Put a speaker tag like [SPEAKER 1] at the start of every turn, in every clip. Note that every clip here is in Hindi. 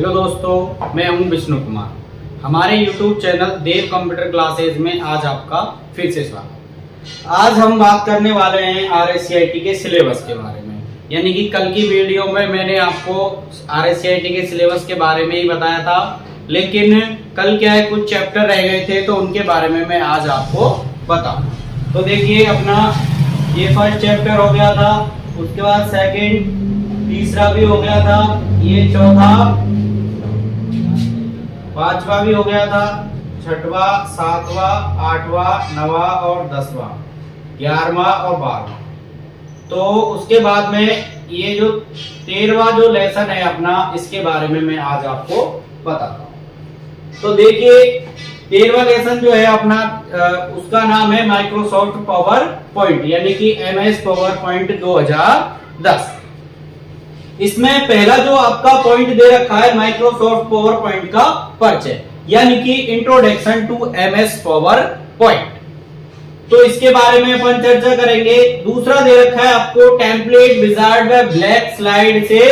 [SPEAKER 1] हेलो दोस्तों, मैं हूं विष्णु कुमार। हमारे YouTube चैनल देव कंप्यूटर क्लासेज में आज आपका फिर से स्वागत। आज हम बात करने वाले हैं RSCIT के सिलेबस के बारे में। यानी कि कल की वीडियो में मैंने आपको RSCIT के सिलेबस के बारे में ही बताया था, लेकिन कल क्या है, कुछ चैप्टर रह गए थे तो उनके बारे में मैं आज आपको बताऊँ। तो देखिए, अपना ये फर्स्ट चैप्टर हो गया था, उसके बाद सेकंड, तीसरा भी हो गया था, ये चौथा, पांचवा भी हो गया था, छठवा, सातवा, आठवा, नवा और 10वां, 11वां और 12वां। तो उसके बाद में ये जो 13वां जो लेसन है अपना, इसके बारे में मैं आज आपको बताता हूँ। तो देखिए, 13वां लेसन जो है अपना, उसका नाम है माइक्रोसॉफ्ट पावर पॉइंट, यानी कि MS पावर पॉइंट 2010। इसमें पहला जो आपका पॉइंट दे रखा है माइक्रोसॉफ्ट पावर पॉइंट का परिचय, यानी कि introduction to MS power point. तो इसके बारे में अपन चर्चा करेंगे। दूसरा दे रखा है आपको टेम्पलेट विजार्ड व ब्लैक स्लाइड से,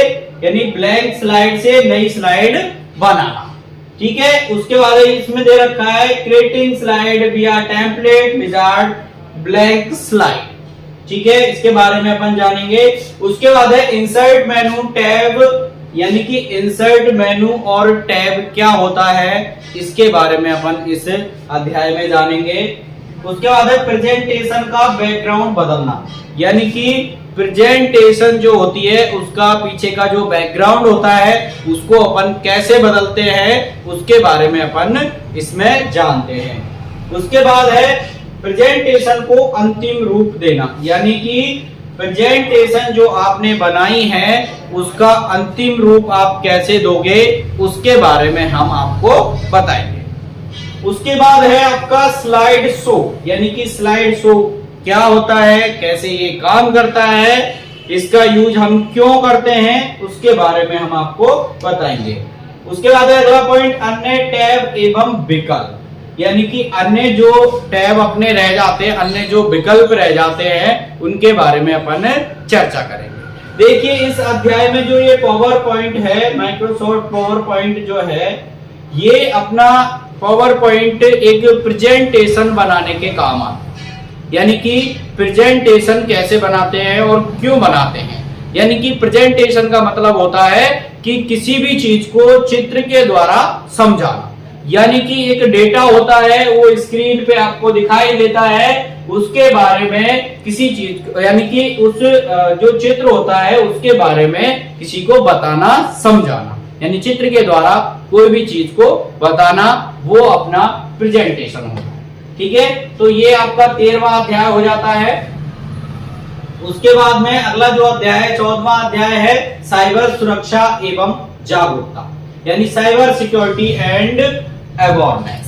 [SPEAKER 1] यानी ब्लैंक स्लाइड से नई स्लाइड बनाना। ठीक है। उसके बाद इसमें दे रखा है क्रिएटिंग स्लाइड विया टेम्पलेट विजार्ड ब्लैंक स्लाइड। ठीक है, इसके बारे में अपन जानेंगे। उसके बाद है इंसर्ट मेनू टैब, यानी कि इंसर्ट मेनू और टैब क्या होता है, इसके बारे में अपन इस अध्याय में जानेंगे। उसके बाद है प्रेजेंटेशन का बैकग्राउंड बदलना, यानी कि प्रेजेंटेशन जो होती है उसका पीछे का जो बैकग्राउंड होता है उसको अपन कैसे बदलते हैं, उसके बारे में अपन इसमें जानते हैं। उसके बाद है प्रेजेंटेशन को अंतिम रूप देना, यानी कि प्रेजेंटेशन जो आपने बनाई है उसका अंतिम रूप आप कैसे दोगे, उसके बारे में हम आपको बताएंगे। उसके बाद है आपका स्लाइड शो, यानी कि स्लाइड शो क्या होता है, कैसे ये काम करता है, इसका यूज हम क्यों करते हैं, उसके बारे में हम आपको बताएंगे। उसके बाद है अगला पॉइंट अन्य टैब एवं विकल्प, यानी कि अन्य जो टैब अपने रह जाते हैं, अन्य जो विकल्प रह जाते हैं, उनके बारे में अपन चर्चा करेंगे। देखिए, इस अध्याय में जो ये पावर पॉइंट है, माइक्रोसॉफ्ट पावर पॉइंट जो है, ये अपना पावर पॉइंट एक प्रेजेंटेशन बनाने के काम आता है। यानी कि प्रेजेंटेशन कैसे बनाते हैं और क्यों बनाते हैं। यानी कि प्रेजेंटेशन का मतलब होता है कि किसी भी चीज को चित्र के द्वारा समझाना, यानी कि एक डेटा होता है वो स्क्रीन पे आपको दिखाई देता है, उसके बारे में किसी चीज, यानी कि उस जो चित्र होता है उसके बारे में किसी को बताना, समझाना, यानी चित्र के द्वारा कोई भी चीज को बताना, वो अपना प्रेजेंटेशन होता है। ठीक है, तो ये आपका 13वां अध्याय हो जाता है। उसके बाद में अगला जो अध्याय है, 14वां अध्याय है साइबर सुरक्षा एवं जागरूकता, यानी साइबर सिक्योरिटी एंड अवेयरनेस।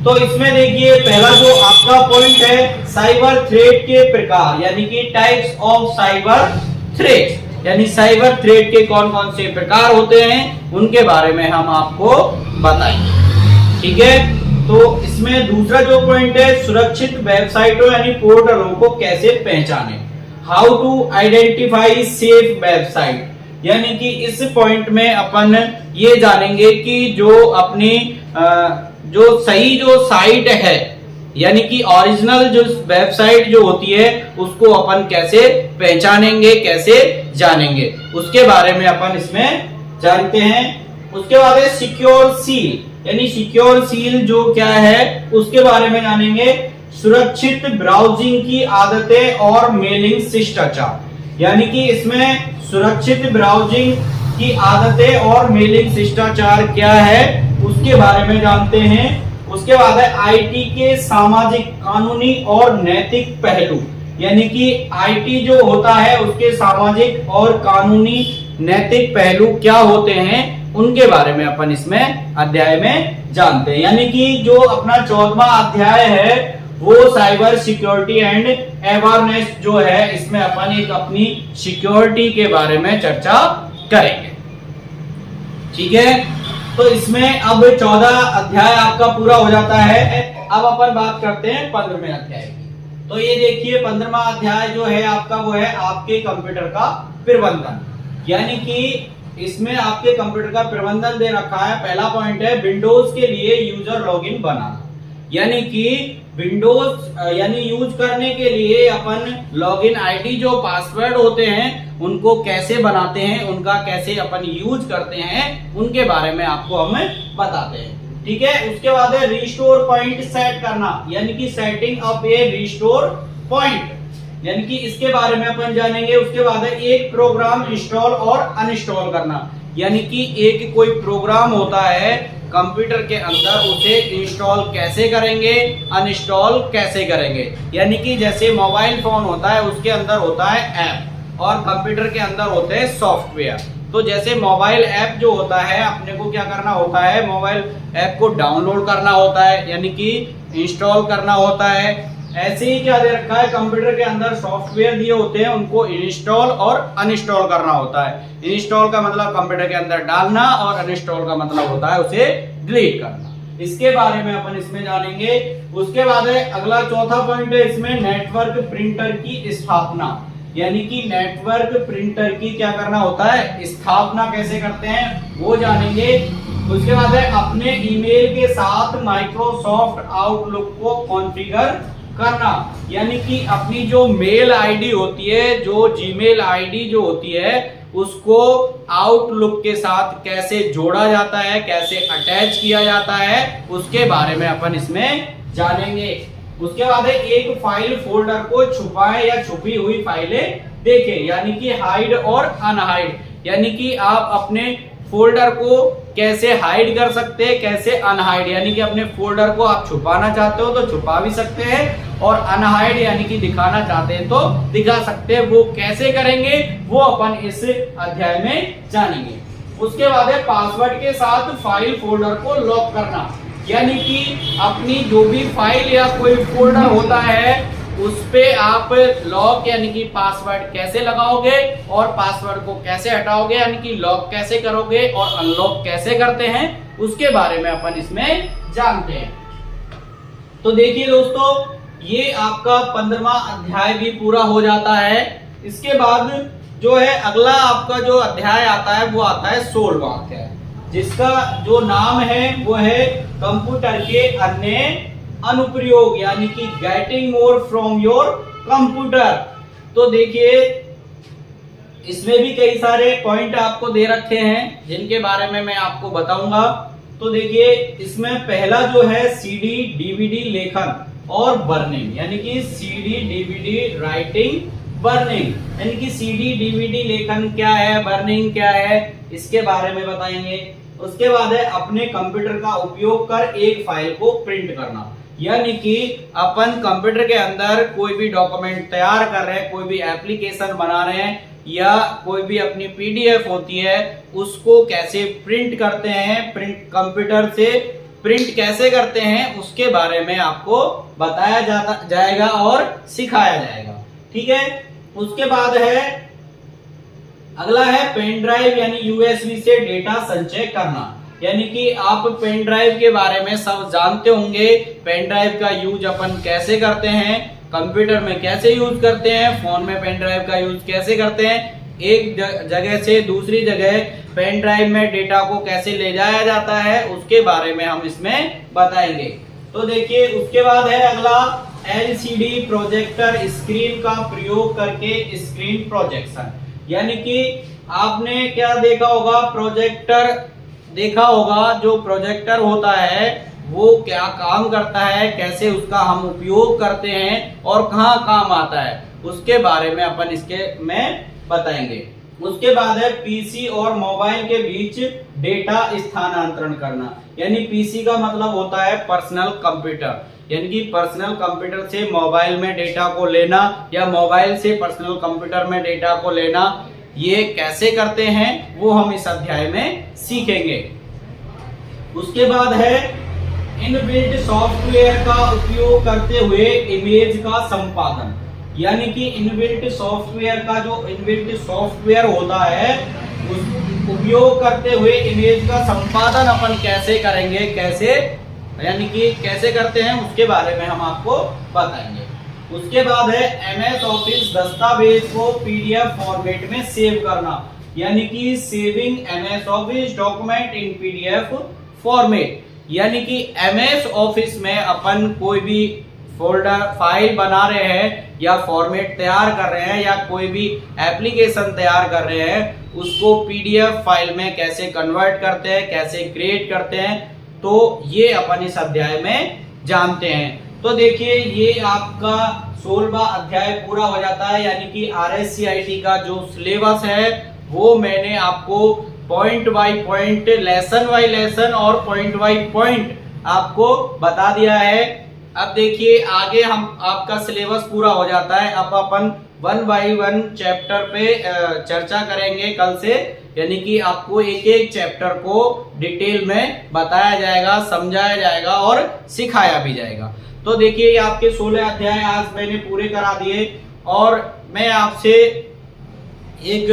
[SPEAKER 1] तो इसमें देखिए, पहला जो आपका पॉइंट है साइबर थ्रेट के प्रकार, यानी कि टाइप्स ऑफ साइबर थ्रेट, यानी साइबर थ्रेट के कौन कौन से प्रकार होते हैं, उनके बारे में हम आपको बताएंगे। ठीक है, तो इसमें दूसरा जो पॉइंट है सुरक्षित वेबसाइटों यानी पोर्टलों को कैसे पहचाने, how to identify safe website, यानी कि इस पॉइंट में अपन ये जानेंगे कि जो अपनी जो सही जो साइट है, यानी कि ओरिजिनल जो वेबसाइट जो होती है उसको अपन कैसे पहचानेंगे, कैसे जानेंगे, उसके बारे में अपन इसमें जानते हैं। उसके बाद है सिक्योर सील, यानी सिक्योर सील जो क्या है उसके बारे में जानेंगे। सुरक्षित ब्राउजिंग की आदतें और मेलिंग शिष्टाचार, यानी कि इसमें सुरक्षित ब्राउजिंग की आदतें और मेलिंग शिष्टाचार क्या है उसके बारे में जानते हैं। उसके बाद है आईटी के सामाजिक, कानूनी और नैतिक पहलू, यानी कि आईटी जो होता है उसके सामाजिक और कानूनी नैतिक पहलू क्या होते हैं, उनके बारे में अपन इसमें अध्याय में जानते हैं। यानी कि जो अपना 14वां अध्याय है वो साइबर सिक्योरिटी एंड अवेयरनेस जो है, इसमें अपन एक अपनी सिक्योरिटी के बारे में चर्चा करेंगे। ठीक है, तो इसमें अब 14 अध्याय आपका पूरा हो जाता है। अब अपन बात करते हैं 15वें अध्याय की। तो ये देखिए, 15वां अध्याय जो है आपका वो है आपके कंप्यूटर का प्रबंधन, यानी कि इसमें आपके कंप्यूटर का प्रबंधन दे रखा है। पहला पॉइंट है विंडोज के लिए यूजर लॉगिन बनाना, यानी कि विंडोज यानी यूज करने के लिए अपन लॉगिन आईडी जो पासवर्ड होते हैं उनको कैसे बनाते हैं, उनका कैसे अपन यूज करते हैं, उनके बारे में आपको हम बताते हैं। ठीक है, उसके बाद है रिस्टोर पॉइंट सेट करना, यानी कि सेटिंग अप ए रिस्टोर पॉइंट, यानी कि इसके बारे में अपन जानेंगे। उसके बाद है एक प्रोग्राम इंस्टॉल और अनइंस्टॉल करना, यानी कि एक कोई प्रोग्राम होता है कंप्यूटर के अंदर, उसे इंस्टॉल कैसे करेंगे, अनइंस्टॉल कैसे करेंगे। यानी कि जैसे मोबाइल फोन होता है उसके अंदर होता है ऐप और कंप्यूटर के अंदर होते हैं सॉफ्टवेयर। तो जैसे मोबाइल ऐप जो होता है अपने को क्या करना होता है, मोबाइल ऐप को डाउनलोड करना होता है, यानी कि इंस्टॉल करना होता है। ऐसे ही क्या दे रखा है, कंप्यूटर के अंदर सॉफ्टवेयर दिए होते हैं, उनको इंस्टॉल और अनइंस्टॉल करना होता है। इंस्टॉल का मतलब कंप्यूटर के अंदर डालना और अनइंस्टॉल का मतलब होता है उसे डिलीट करना। इसके बारे में अपन इसमें जानेंगे। उसके बाद है अगला चौथा पॉइंट है इसमें नेटवर्क प्रिंटर की स्थापना, यानी कि नेटवर्क प्रिंटर की क्या करना होता है, स्थापना कैसे करते हैं वो जानेंगे। उसके बाद है अपने ईमेल के साथ माइक्रोसॉफ्ट आउटलुक को कॉन्फ़िगर करना, यानी कि अपनी जो मेल आईडी होती है, जो जीमेल आईडी जो होती है, उसको आउटलुक के साथ कैसे जोड़ा जाता है, कैसे अटैच किया जाता है, उसके बारे में अपन इसमें जानेंगे। उसके बाद है एक फाइल फोल्डर को छुपाएं या छुपी हुई फाइलें देखें, यानी कि हाइड और अनहाइड, यानी कि आप अपने फोल्डर को कैसे हाइड कर सकते हैं, कैसे अनहाइड, यानी कि अपने फोल्डर को आप छुपाना चाहते हो तो छुपा भी सकते हैं और अनहाइड यानी कि दिखाना चाहते हैं तो दिखा सकते हैं। वो कैसे करेंगे वो अपन इस अध्याय में जानेंगे। उसके बाद है पासवर्ड के साथ फाइल फोल्डर को लॉक करना, यानी कि अपनी जो भी फाइल या कोई फोल्डर होता है उस पे आप लॉक यानी कि पासवर्ड कैसे लगाओगे और पासवर्ड को कैसे हटाओगे, यानी कि लॉक कैसे करोगे और अनलॉक कैसे करते हैं, उसके बारे में अपन इसमें जानते हैं। तो देखिए दोस्तों, ये आपका 15वां अध्याय भी पूरा हो जाता है। इसके बाद जो है अगला आपका जो अध्याय आता है वो आता है 16वां अध्याय, जिसका जो नाम है वो है कंप्यूटर के अन्य अनुप्रयोग, यानी कि getting more from your computer. तो देखिए इसमें भी कई सारे पॉइंट आपको दे रखे हैं जिनके बारे में मैं आपको बताऊंगा। तो देखिए इसमें पहला जो है सीडी डीवीडी लेखन और बर्निंग, यानी कि सीडी डीवीडी राइटिंग बर्निंग, यानी कि सीडी डीवीडी लेखन क्या है, बर्निंग क्या है, इसके बारे में बताएंगे। उसके बाद है अपने कंप्यूटर का उपयोग कर एक फाइल को प्रिंट करना, यानी कि अपन कंप्यूटर के अंदर कोई भी डॉक्यूमेंट तैयार कर रहे हैं, कोई भी एप्लीकेशन बना रहे हैं या कोई भी अपनी पीडीएफ होती है उसको कैसे प्रिंट करते हैं, प्रिंट कंप्यूटर से प्रिंट कैसे करते हैं उसके बारे में आपको बताया जाएगा और सिखाया जाएगा। ठीक है, उसके बाद है अगला है पेन ड्राइव यानी यूएसबी से डेटा संचय करना, यानी कि आप पेन ड्राइव के बारे में सब जानते होंगे। पेन ड्राइव का यूज अपन कैसे करते हैं, कंप्यूटर में कैसे यूज करते हैं, फोन में पेन ड्राइव का यूज कैसे करते हैं, एक जगह से दूसरी जगह पेन ड्राइव में डेटा को कैसे ले जाया जाता है, उसके बारे में हम इसमें बताएंगे। तो देखिए उसके बाद है अगला एलसीडी प्रोजेक्टर स्क्रीन का प्रयोग करके स्क्रीन प्रोजेक्शन, यानी कि आपने क्या देखा होगा, प्रोजेक्टर देखा होगा। जो प्रोजेक्टर होता है वो क्या काम करता है, कैसे उसका हम उपयोग करते हैं और कहाँ काम आता है, उसके बारे में अपन इसके में बताएंगे। उसके बाद है पीसी और मोबाइल के बीच डेटा स्थानांतरण करना, यानी पीसी का मतलब होता है पर्सनल कंप्यूटर, यानी कि पर्सनल कंप्यूटर से मोबाइल में डेटा को लेना या मोबाइल से पर्सनल कंप्यूटर में डेटा को लेना, ये कैसे करते हैं वो हम इस अध्याय में सीखेंगे। उसके बाद है इनबिल्ट सॉफ्टवेयर का उपयोग करते हुए इमेज का संपादन, यानी कि इनबिल्ट सॉफ्टवेयर का जो इनबिल्ट सॉफ्टवेयर होता है उस उपयोग करते हुए इमेज का संपादन अपन कैसे करेंगे, कैसे यानी कि कैसे करते हैं उसके बारे में हम आपको बताएंगे। उसके बाद है एमएस ऑफिस दस्तावेज को पीडीएफ फॉर्मेट में सेव करना, यानी कि saving MS office document in PDF format, यानी कि एमएस ऑफिस में अपन कोई भी फोल्डर फाइल बना रहे हैं या फॉर्मेट तैयार कर रहे हैं या कोई भी एप्लीकेशन तैयार कर रहे हैं, उसको पीडीएफ फाइल में कैसे कन्वर्ट करते हैं, कैसे क्रिएट करते हैं, तो ये अपन इस अध्याय में जानते हैं। तो देखिए ये आपका 16वां अध्याय पूरा हो जाता है, यानी कि RSCIT का जो सिलेबस है वो मैंने आपको point by point, lesson bye lesson और पॉइंट बाय पॉइंट आपको बता दिया है। अब देखिए आगे हम आपका सिलेबस पूरा हो जाता है, अब अपन 1 बाय 1 चैप्टर पे चर्चा करेंगे कल से, यानी कि आपको एक एक चैप्टर को डिटेल में बताया जाएगा, समझाया जाएगा और सिखाया भी जाएगा। तो देखिए ये आपके 16 अध्याय आज मैंने पूरे करा दिए, और मैं आपसे एक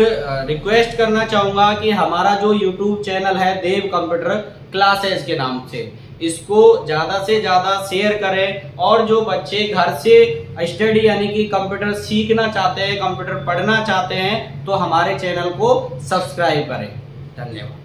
[SPEAKER 1] रिक्वेस्ट करना चाहूंगा कि हमारा जो YouTube चैनल है देव कंप्यूटर क्लासेस के नाम से, इसको ज्यादा से ज्यादा शेयर करें, और जो बच्चे घर से स्टडी यानी कि कंप्यूटर सीखना चाहते हैं, कंप्यूटर पढ़ना चाहते हैं, तो हमारे चैनल को सब्सक्राइब करें। धन्यवाद।